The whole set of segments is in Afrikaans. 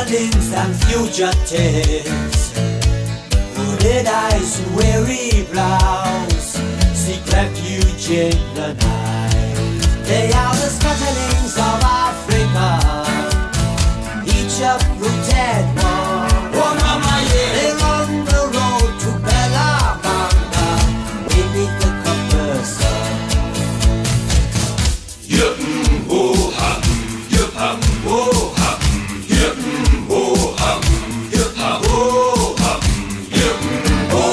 Darlings and fugitives, hooded eyes and weary brows, seek refuge in the night. They are the scatterings of Africa, each uprooted one. Oh mama, yeah. They're on the road to Bella Manga, beneath the copper sun. Yep-ho-ha, yep-ha-ho-ha, yep-ho-ha, yep-ha-ho-ha, yep-ho-ha,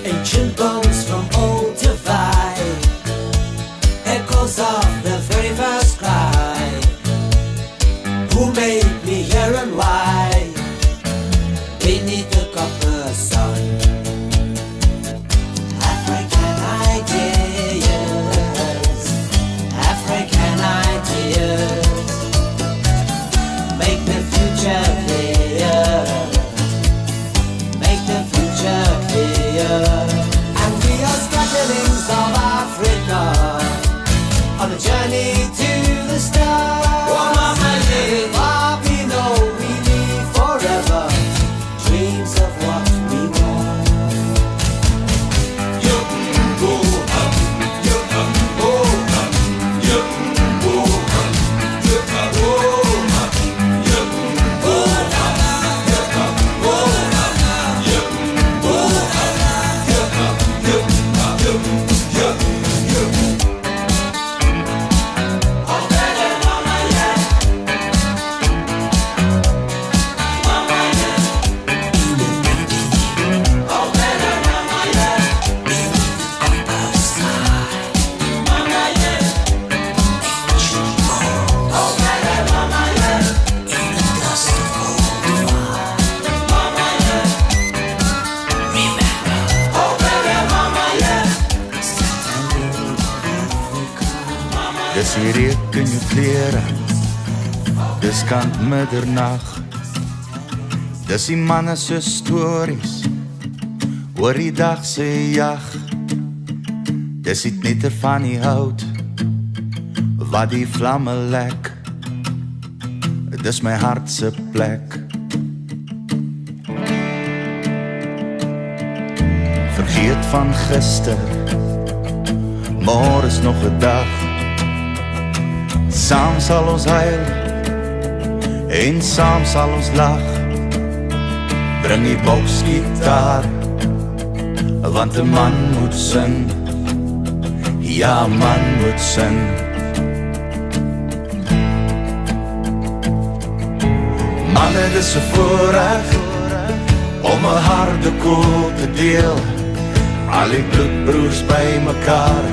Ancient bones from old divide, echoes of the very first cry. Who made me here and why? Beneath the copper sun. African ideas, African ideas, make the future clear, make the future clear. And we are scatterings of Africa, on a journey to the stars. Far below we live forever, dreams of what we want. yep-ho-ha, yep-ha-ho-ha, yep-ho-ha, yep-ha-ho-ha, yep-ho-ha, yep-ha-ho-ha, yep-ho-ha, yep-ha-ho-ha. Dis die reuk in jou klere, dis kant middernag. Dis die manne se stories oor die dag se jag. Dis die knetter van die hout wat die vlamme lek. Dis my hart se plek. Vergeet van gister, môre is nog 'n dag. Saam sal ons huil en saam sal ons lag. Bring die boksgitaar, want 'n man moet sing. Ja, man moet sing. Manne, dis 'n voorreg om 'n harde koel te deel. Al die bloedbroers by mekaar,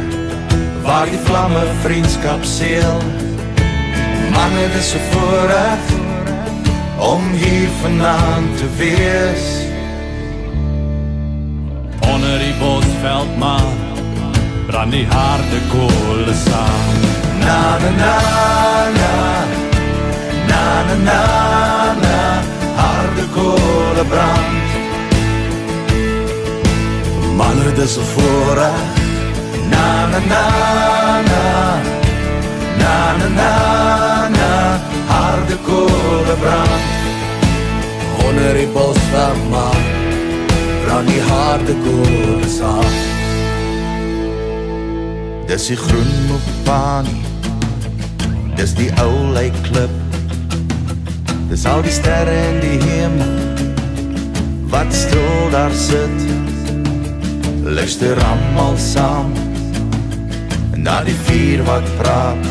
waar die vlamme vriendskap seël. Manne, dis 'n voorreg om hier vanaand te wees. Onder die bosveldmaan brand die harde kolle saam. Na na na na, na na na na, harde kolle brand. Manne, dis 'n voorreg. Na na na na, na na na na, harde kolle brand. Onder die bosveldmaan brand die harde kolle saam. Dis die groen Mopani, dis die ou lijkklip. Dis al die sterre in die hemel wat stil daar sit. Luister almal saam na die vuur wat praat,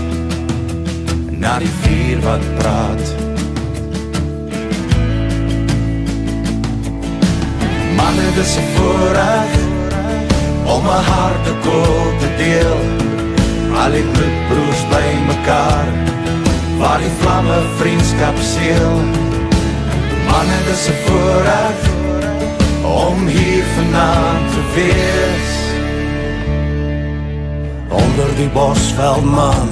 na die vuur wat praat. Manne, dis 'n voorreg om 'n harde koel te deel. Al die bloedbroers by mekaar, waar die vlamme vriendskap seël. Manne, dis 'n voorreg om hier vanaand te wees. Onder die bosveldmaan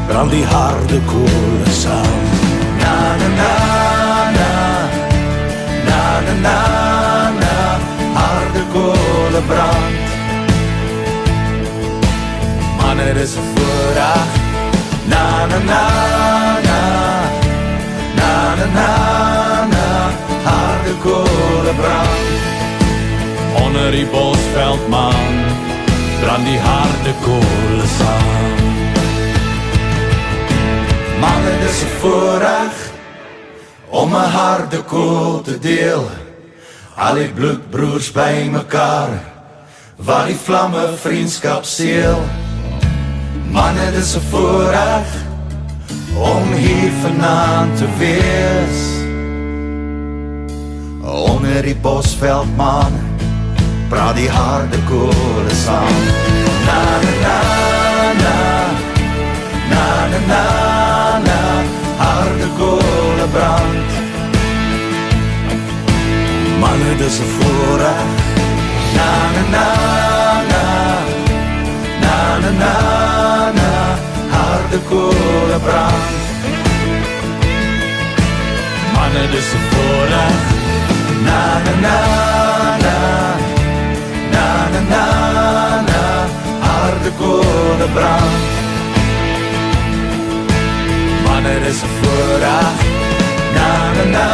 brand die harde koele saam. Na na na na na, na na na na, harde kolen brand. Onder die bosveldman brand die harde kolen saam. Mannen, dis 'n voorreg om 'n harde koel te deel. Al die bloedbroers by mekaar, waar die vlamme vriendskap seël. Manne, dis 'n voorreg om hier vanaand te wees. Onder die bosveldman praat die harde kolen saam. Na na na na, na na na na, harde kolen brand. Manne, dis 'n voorreg. Na na na na, na na na na, harde kolen brand. Manne, dis 'n voorreg. Na na na na, na na na na, harde kolen brand. Manne, dis 'n voorreg. Na na na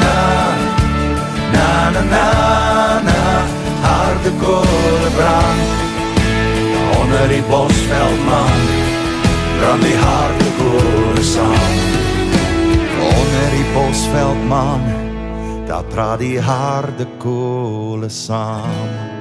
na, na na na na, harde kolen brand. Onder die bosveldman brand die harde kolen saam. Onder die bosveldman, daar praat die harde kolen saam.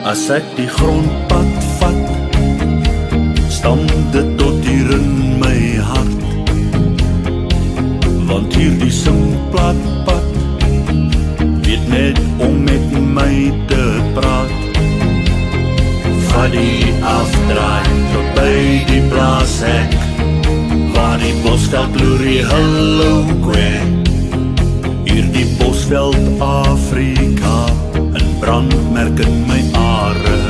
As ek die grondpad vat, stam dit tot hier in my hart. Want hier die simpladpad weet net om met my te praat. Vat die afdraai tot by die plaashek, waar die bosveld loerie hallo kwek. Hier die bosveld Afrika, in brandmerk in my are.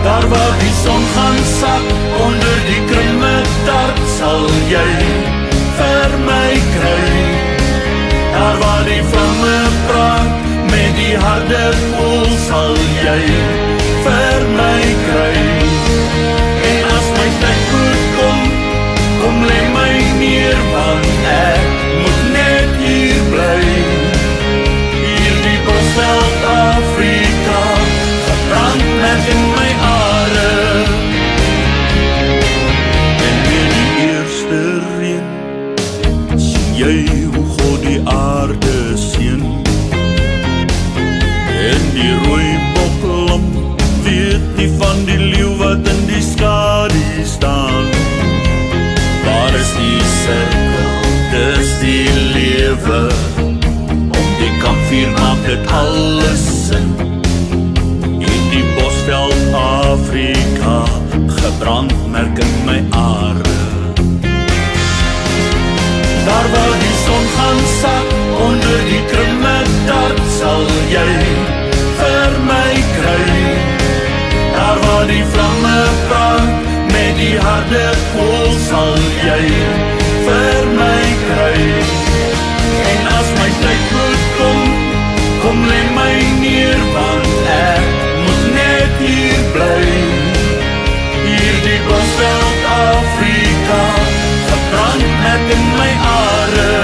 Daar waar die son gaan sak, onder die krummedart sal jy vir my kry. Daar waar die vlamme praat, met die harde koel sal jy vir my kry. En as my tyd goed kom, kom lê my neer, want ek moet net hier bly. Bosveld Afrika, gebrand met in my are. En weer die eerste reën, sien jy hoe God die aarde seën. En die rooi boklam weet nie van die leeu wat in die skadu staan. Waar is die sirkel, dis die lewe. Die kampvuur maak dit alles sin. In die bosveld Afrika, gebrandmerk in my are. Daar waar die son gaan sak, onder die krummedart sal jy vir my kry. Daar waar die vlamme praat, met die harde koel sal jy vir my kry. En as my tyd goed kom, kom lê my neer, want ek moet net hier bly. Hier die bosveld Afrika, gebrand met in my are.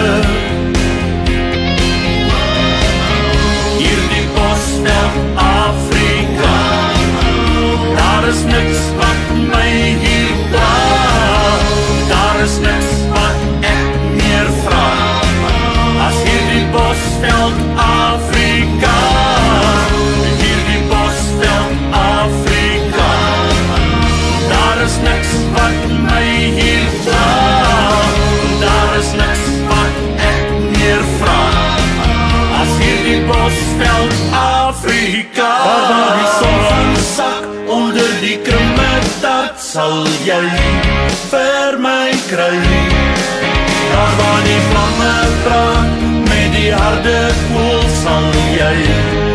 Hier die bosveld Afrika, daar is niks wat my hier pla. Daar is niks wat ek meer vraag. As hier die bosveld Afrika, hier die bosveld Afrika, daar is niks wat my hier vraag. Daar is niks wat ek meer vraag. As hier die bosveld Afrika, waar die son gaan sak, onder die krummedart sal jy vir my kry. Daar waar die vlamme praat, met die harde koel sal jy